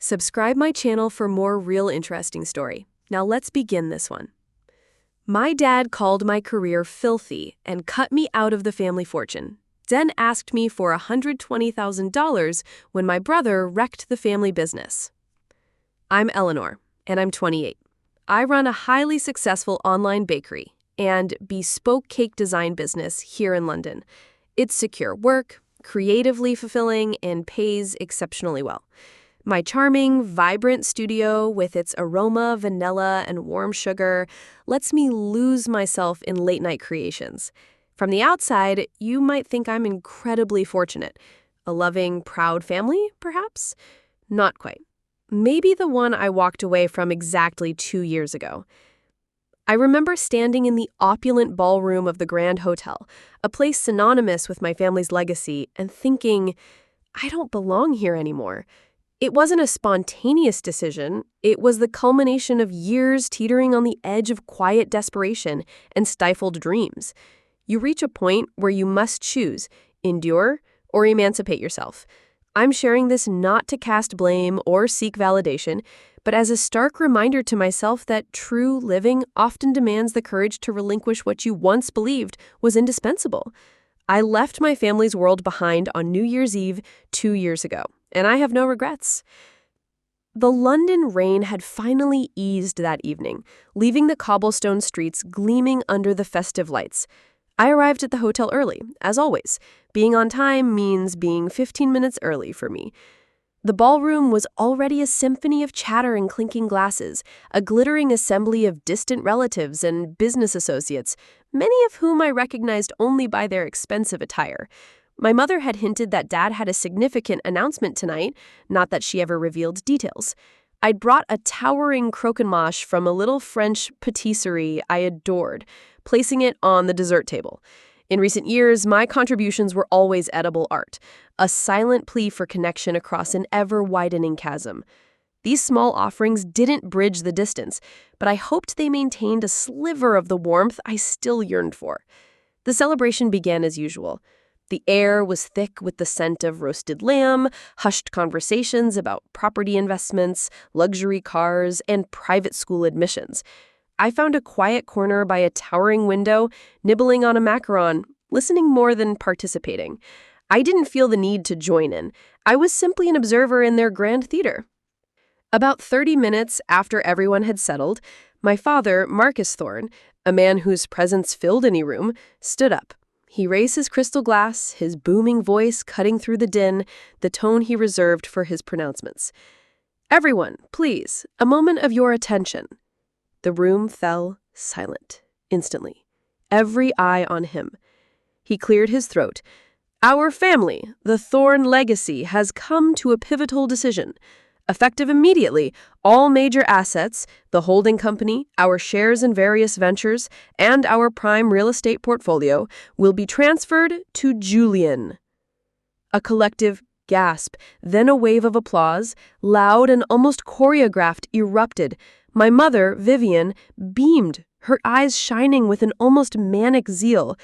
Subscribe my channel for more real interesting story. Now let's begin this one. My dad called my career filthy and cut me out of the family fortune, then asked me for $120,000 when my brother wrecked the family business. I'm Eleanor, and I'm 28. I run a highly successful online bakery and bespoke cake design business here in London. It's secure work, creatively fulfilling, and pays exceptionally well. My charming, vibrant studio with its aroma, vanilla, and warm sugar lets me lose myself in late-night creations. From the outside, you might think I'm incredibly fortunate. A loving, proud family, perhaps? Not quite. Maybe the one I walked away from exactly 2 years ago. I remember standing in the opulent ballroom of the Grand Hotel, a place synonymous with my family's legacy, and thinking, I don't belong here anymore. It wasn't a spontaneous decision. It was the culmination of years teetering on the edge of quiet desperation and stifled dreams. You reach a point where you must choose, endure or emancipate yourself. I'm sharing this not to cast blame or seek validation, but as a stark reminder to myself that true living often demands the courage to relinquish what you once believed was indispensable. I left my family's world behind on New Year's Eve 2 years ago, and I have no regrets. The London rain had finally eased that evening, leaving the cobblestone streets gleaming under the festive lights. I arrived at the hotel early, as always. Being on time means being 15 minutes early for me. The ballroom was already a symphony of chatter and clinking glasses, a glittering assembly of distant relatives and business associates, many of whom I recognized only by their expensive attire. My mother had hinted that Dad had a significant announcement tonight, not that she ever revealed details. I'd brought a towering croquemage from a little French patisserie I adored, placing it on the dessert table. In recent years, my contributions were always edible art, a silent plea for connection across an ever-widening chasm. These small offerings didn't bridge the distance, but I hoped they maintained a sliver of the warmth I still yearned for. The celebration began as usual. The air was thick with the scent of roasted lamb, hushed conversations about property investments, luxury cars, and private school admissions. I found a quiet corner by a towering window, nibbling on a macaron, listening more than participating. I didn't feel the need to join in. I was simply an observer in their grand theater. About 30 minutes after everyone had settled, my father, Marcus Thorne, a man whose presence filled any room, stood up. He raised his crystal glass, his booming voice cutting through the din, the tone he reserved for his pronouncements. "Everyone, please, a moment of your attention." The room fell silent, instantly. Every eye on him. He cleared his throat. "Our family, the Thorne legacy, has come to a pivotal decision. Effective immediately, all major assets, the holding company, our shares in various ventures, and our prime real estate portfolio will be transferred to Julian." A collective gasp, then a wave of applause, loud and almost choreographed, erupted. My mother, Vivian, beamed, her eyes shining with an almost manic zeal.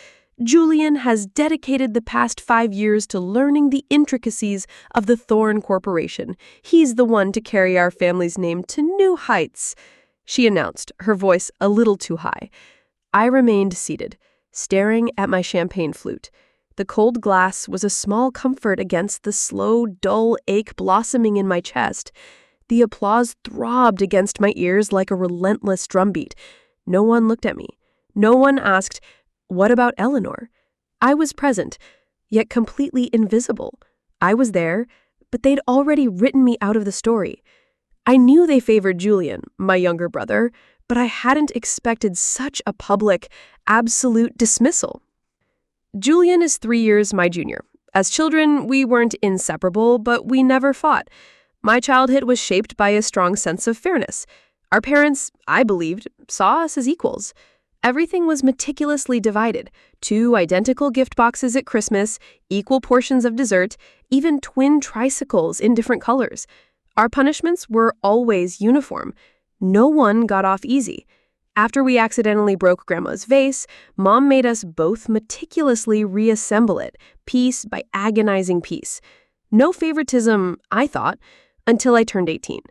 "Julian has dedicated the past 5 years to learning the intricacies of the Thorne Corporation. He's the one to carry our family's name to new heights," she announced, her voice a little too high. I remained seated, staring at my champagne flute. The cold glass was a small comfort against the slow, dull ache blossoming in my chest. The applause throbbed against my ears like a relentless drumbeat. No one looked at me. No one asked, "What about Eleanor?" I was present, yet completely invisible. I was there, but they'd already written me out of the story. I knew they favored Julian, my younger brother, but I hadn't expected such a public, absolute dismissal. Julian is 3 years my junior. As children, we weren't inseparable, but we never fought. My childhood was shaped by a strong sense of fairness. Our parents, I believed, saw us as equals. Everything was meticulously divided. 2 identical gift boxes at Christmas, equal portions of dessert, even twin tricycles in different colors. Our punishments were always uniform. No one got off easy. After we accidentally broke Grandma's vase, Mom made us both meticulously reassemble it, piece by agonizing piece. No favoritism, I thought. until I turned 18.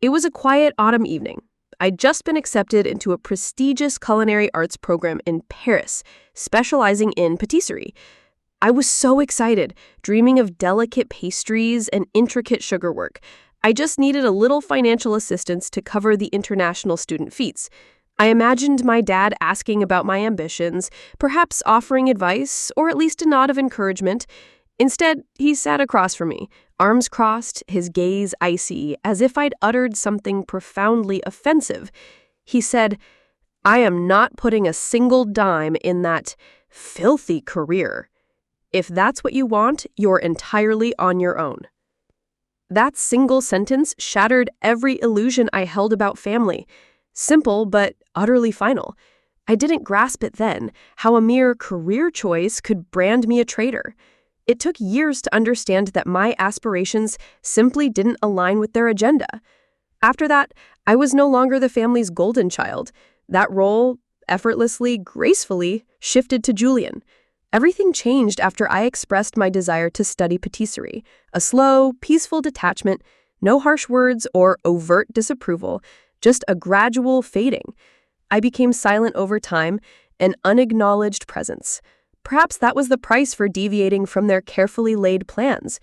It was a quiet autumn evening. I'd just been accepted into a prestigious culinary arts program in Paris, specializing in patisserie. I was so excited, dreaming of delicate pastries and intricate sugarwork. I just needed a little financial assistance to cover the international student fees. I imagined my dad asking about my ambitions, perhaps offering advice, or at least a nod of encouragement. Instead, he sat across from me, arms crossed, his gaze icy, as if I'd uttered something profoundly offensive. He said, "I am not putting a single dime in that filthy career. If that's what you want, you're entirely on your own." That single sentence shattered every illusion I held about family. Simple, but utterly final. I didn't grasp it then, how a mere career choice could brand me a traitor. It took years to understand that my aspirations simply didn't align with their agenda. After that, I was no longer the family's golden child. That role, effortlessly, gracefully, shifted to Julian. Everything changed after I expressed my desire to study patisserie. A slow, peaceful detachment, no harsh words or overt disapproval, just a gradual fading. I became silent over time, an unacknowledged presence. Perhaps that was the price for deviating from their carefully laid plans.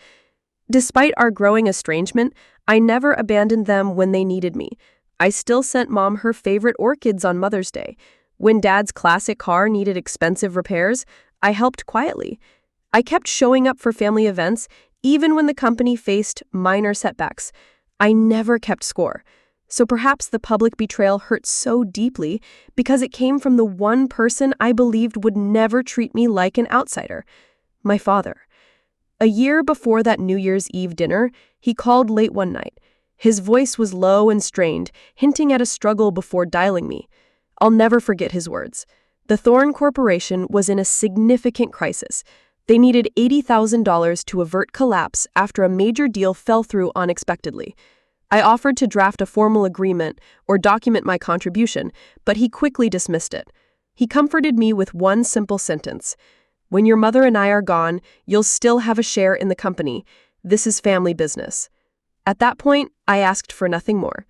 Despite our growing estrangement, I never abandoned them when they needed me. I still sent Mom her favorite orchids on Mother's Day. When Dad's classic car needed expensive repairs, I helped quietly. I kept showing up for family events, even when the company faced minor setbacks. I never kept score. So perhaps the public betrayal hurt so deeply because it came from the one person I believed would never treat me like an outsider, my father. A year before that New Year's Eve dinner, he called late one night. His voice was low and strained, hinting at a struggle before dialing me. I'll never forget his words. The Thorne Corporation was in a significant crisis. They needed $80,000 to avert collapse after a major deal fell through unexpectedly. I offered to draft a formal agreement or document my contribution, but he quickly dismissed it. He comforted me with one simple sentence. "When your mother and I are gone, you'll still have a share in the company. This is family business." At that point, I asked for nothing more.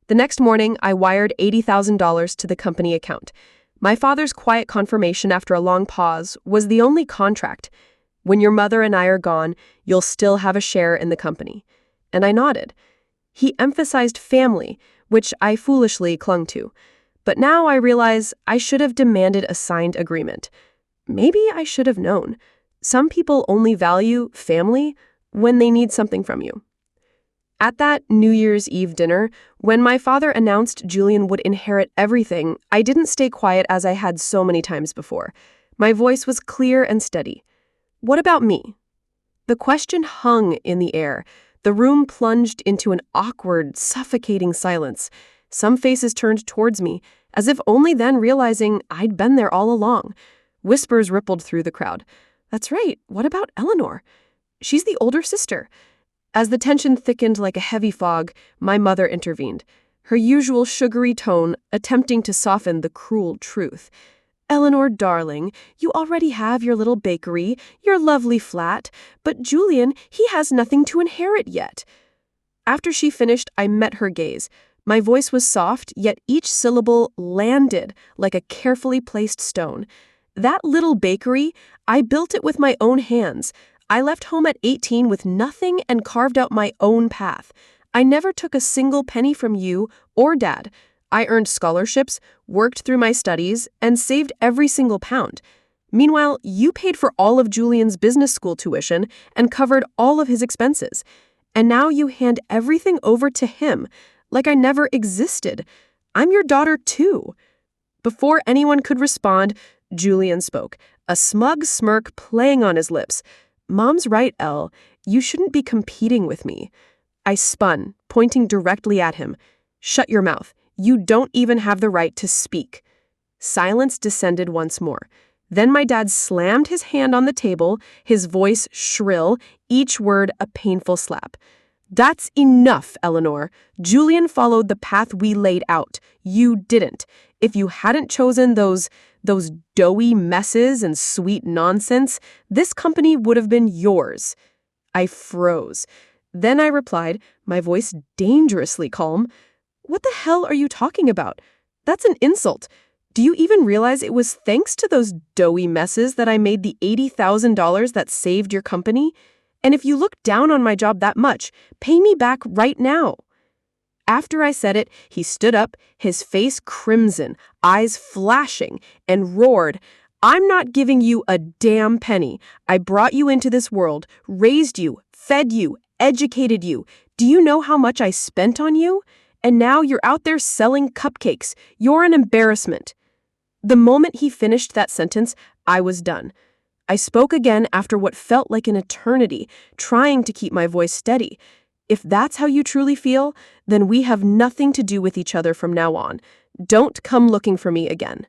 The next morning, I wired $80,000 to the company account. My father's quiet confirmation after a long pause was the only contract. "When your mother and I are gone, you'll still have a share in the company." And I nodded. He emphasized family, which I foolishly clung to. But now I realize I should have demanded a signed agreement. Maybe I should have known. Some people only value family when they need something from you. At that New Year's Eve dinner, when my father announced Julian would inherit everything, I didn't stay quiet as I had so many times before. My voice was clear and steady. "What about me?" The question hung in the air. The room plunged into an awkward, suffocating silence. Some faces turned towards me, as if only then realizing I'd been there all along. Whispers rippled through the crowd. "That's right, what about Eleanor? She's the older sister." As the tension thickened like a heavy fog, my mother intervened, her usual sugary tone attempting to soften the cruel truth. "Eleanor, darling, you already have your little bakery, your lovely flat, but Julian, he has nothing to inherit yet." After she finished, I met her gaze. My voice was soft, yet each syllable landed like a carefully placed stone. "That little bakery, I built it with my own hands. I left home at 18 with nothing and carved out my own path. I never took a single penny from you or Dad. I earned scholarships, worked through my studies, and saved every single pound. Meanwhile, you paid for all of Julian's business school tuition and covered all of his expenses. And now you hand everything over to him, like I never existed. I'm your daughter too." Before anyone could respond, Julian spoke, a smug smirk playing on his lips. "Mom's right, Elle. You shouldn't be competing with me." I spun, pointing directly at him. "Shut your mouth. You don't even have the right to speak." Silence descended once more. Then my dad slammed his hand on the table, his voice shrill, each word a painful slap. "That's enough, Eleanor. Julian followed the path we laid out. You didn't. If you hadn't chosen those doughy messes and sweet nonsense, this company would have been yours." I froze. Then I replied, my voice dangerously calm, "What the hell are you talking about? That's an insult. Do you even realize it was thanks to those doughy messes that I made the $80,000 that saved your company? And if you look down on my job that much, pay me back right now." After I said it, he stood up, his face crimson, eyes flashing, and roared, "I'm not giving you a damn penny. I brought you into this world, raised you, fed you, educated you. Do you know how much I spent on you? And now you're out there selling cupcakes. You're an embarrassment." The moment he finished that sentence, I was done. I spoke again after what felt like an eternity, trying to keep my voice steady. "If that's how you truly feel, then we have nothing to do with each other from now on. Don't come looking for me again."